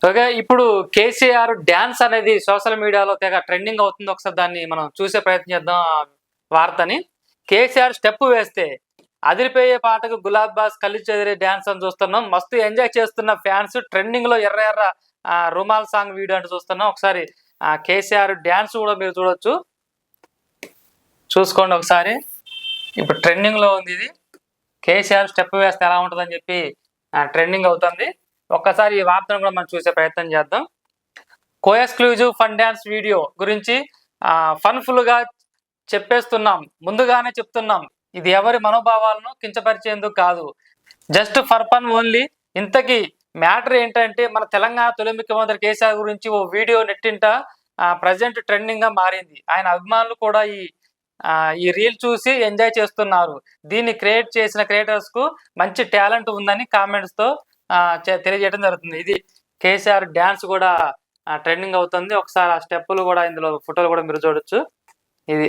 Okay, ఇప్పుడు KCR dance అనేది social మీడియాలో తెగ ట్రెండింగ్ అవుతుంది. ఒకసారి దాన్ని మనం చూసే ప్రయత్నం చేద్దాం. ఆ వార్తని కేసీఆర్ స్టెప్ వేస్తే అదిరిపోయే పాటకు గులాబ్ బాస్ కళ్ళు చెదిరే డ్యాన్స్ అని చూస్తున్నాం. మస్తు ఎంజాయ్ చేస్తున్న ఫ్యాన్స్, ట్రెండింగ్ లో ఎర్ర ఎర్ర రుమాల్ సాంగ్ వీడియో అంటే చూస్తున్నాం. ఒకసారి కేసీఆర్ డ్యాన్స్ కూడా మీరు చూడొచ్చు, చూసుకోండి ఒకసారి. ఇప్పుడు ట్రెండింగ్ లో ఉంది ఇది. కేసీఆర్ స్టెప్ వేస్తే ఎలా ఉంటుందని చెప్పి ట్రెండింగ్ అవుతుంది. ఒక్కసారి ఈ వార్తను కూడా మనం చూసే ప్రయత్నం చేద్దాం. కోఎక్స్క్లూజివ్ ఫన్ డ్యాన్స్ వీడియో గురించి ఫన్ఫుల్ గా చెప్పేస్తున్నాం, ముందుగానే చెప్తున్నాం. ఇది ఎవరి మనోభావాలను కించపరిచేందుకు కాదు, జస్ట్ ఫర్ ఫన్ ఓన్లీ. ఇంతకీ మ్యాటర్ ఏంటంటే మన తెలంగాణ తొలి ముఖ్యమంత్రి కేసీఆర్ గురించి ఓ వీడియో నెట్టింట ప్రజెంట్ ట్రెండింగ్ గా మారింది. ఆయన అభిమానులు కూడా ఈ రీల్ చూసి ఎంజాయ్ చేస్తున్నారు. దీన్ని క్రియేట్ చేసిన క్రియేటర్స్ కు మంచి టాలెంట్ ఉందని కామెంట్స్ తో తెలియజేయడం జరుగుతుంది. ఇది కేసీఆర్ డ్యాన్స్ కూడా ట్రెండింగ్ అవుతుంది. ఒకసారి ఆ స్టెప్పులు కూడా ఇందులో ఫోటోలు కూడా మీరు చూడొచ్చు. ఇది